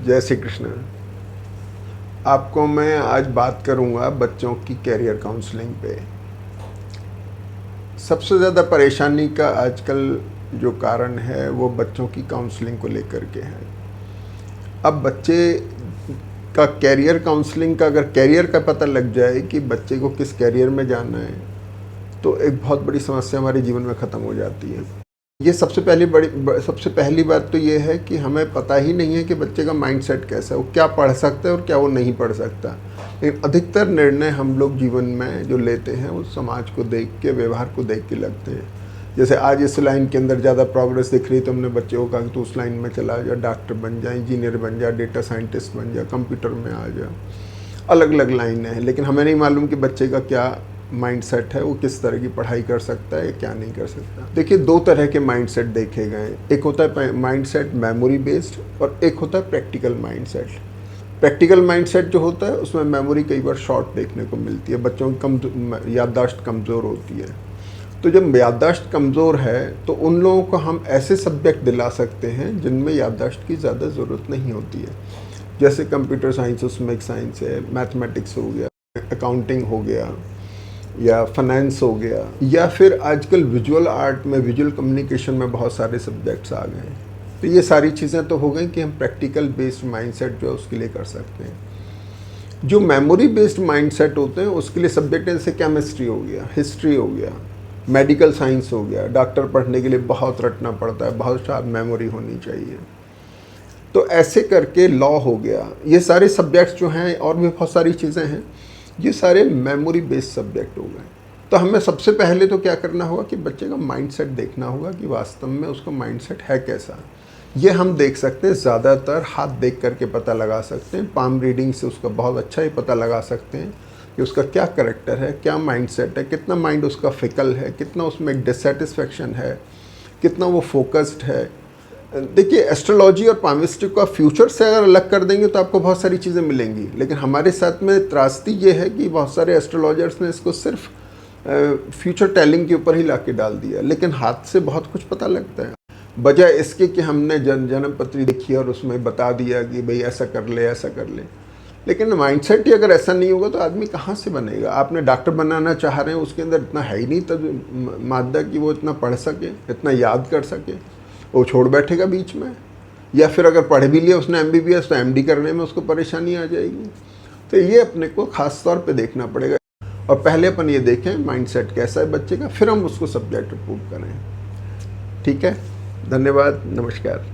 जय श्री कृष्ण। आपको मैं आज बात करूंगा बच्चों की कैरियर काउंसलिंग पे। सबसे ज़्यादा परेशानी का आजकल जो कारण है वो बच्चों की काउंसलिंग को लेकर के है। अब बच्चे का कैरियर काउंसलिंग का अगर कैरियर का पता लग जाए कि बच्चे को किस कैरियर में जाना है तो एक बहुत बड़ी समस्या हमारे जीवन में ख़त्म हो जाती है। ये सबसे पहली बात तो ये है कि हमें पता ही नहीं है कि बच्चे का माइंडसेट कैसा है, वो क्या पढ़ सकता है और क्या वो नहीं पढ़ सकता। लेकिन अधिकतर निर्णय हम लोग जीवन में जो लेते हैं वो समाज को देख के, व्यवहार को देख के लगते हैं। जैसे आज इस लाइन के अंदर ज़्यादा प्रोग्रेस दिख रही तो हमने बच्चे को कहा कि तू उस लाइन में चला जा, डॉक्टर बन जा, इंजीनियर बन जा, डेटा साइंटिस्ट बन जा, कंप्यूटर में आ जा। अलग अलग लाइनें हैं, लेकिन हमें नहीं मालूम कि बच्चे का क्या माइंडसेट है, वो किस तरह की पढ़ाई कर सकता है या क्या नहीं कर सकता। देखिए, दो तरह के माइंडसेट देखे गए। एक होता है माइंडसेट मेमोरी बेस्ड और एक होता है प्रैक्टिकल माइंडसेट। प्रैक्टिकल माइंडसेट जो होता है उसमें मेमोरी कई बार शॉर्ट देखने को मिलती है, बच्चों की याददाश्त कमज़ोर होती है। तो जब याददाश्त कमज़ोर है तो उन लोगों को हम ऐसे सब्जेक्ट दिला सकते हैं जिनमें याददाश्त की ज़्यादा ज़रूरत नहीं होती है। जैसे कंप्यूटर साइंस, उसमें एक साइंस है, मैथमेटिक्स हो गया, अकाउंटिंग हो गया, या फाइनेंस हो गया, या फिर आजकल विजुअल आर्ट में, विजुअल कम्युनिकेशन में बहुत सारे सब्जेक्ट्स आ गए हैं। तो ये सारी चीज़ें तो हो गई कि हम प्रैक्टिकल बेस्ड माइंडसेट जो है उसके लिए कर सकते हैं। जो मेमोरी बेस्ड माइंडसेट होते हैं उसके लिए सब्जेक्ट जैसे केमिस्ट्री हो गया, हिस्ट्री हो गया, मेडिकल साइंस हो गया। डॉक्टर पढ़ने के लिए बहुत रटना पड़ता है, बहुत शार्प मेमोरी होनी चाहिए। तो ऐसे करके लॉ हो गया, ये सारे सब्जेक्ट्स जो हैं और भी बहुत सारी चीज़ें हैं, ये सारे मेमोरी बेस्ड सब्जेक्ट हो गए। तो हमें सबसे पहले तो क्या करना होगा कि बच्चे का माइंडसेट देखना होगा कि वास्तव में उसका माइंडसेट है कैसा। ये हम देख सकते हैं, ज़्यादातर हाथ देख करके पता लगा सकते हैं, पाम रीडिंग से उसका बहुत अच्छा ही पता लगा सकते हैं कि उसका क्या करैक्टर है, क्या माइंडसेट है, कितना माइंड उसका फिकल है, कितना उसमें डिससेटिस्फैक्शन है, कितना वो फोकस्ड है। देखिए, एस्ट्रोलॉजी और पामिस्ट्री का फ्यूचर से अगर अलग कर देंगे तो आपको बहुत सारी चीज़ें मिलेंगी, लेकिन हमारे साथ में त्रासदी ये है कि बहुत सारे एस्ट्रोलॉजर्स ने इसको सिर्फ फ्यूचर टेलिंग के ऊपर ही ला के डाल दिया, लेकिन हाथ से बहुत कुछ पता लगता है। बजाय इसके कि हमने जन्म पत्री देखी और उसमें बता दिया कि भाई ऐसा कर ले, ऐसा कर ले। लेकिन माइंडसेट ही अगर ऐसा नहीं होगा तो आदमी कहाँ से बनेगा। आपने डॉक्टर बनाना चाह रहे हैं, उसके अंदर इतना है ही नहीं तब मादा कि वो इतना पढ़ सके, इतना याद कर सके, वो छोड़ बैठेगा बीच में। या फिर अगर पढ़ भी लिया उसने MBBS तो MD करने में उसको परेशानी आ जाएगी। तो ये अपने को ख़ास तौर पे देखना पड़ेगा, और पहले अपन ये देखें माइंडसेट कैसा है बच्चे का, फिर हम उसको सब्जेक्ट अप्रूव करें। ठीक है, धन्यवाद, नमस्कार।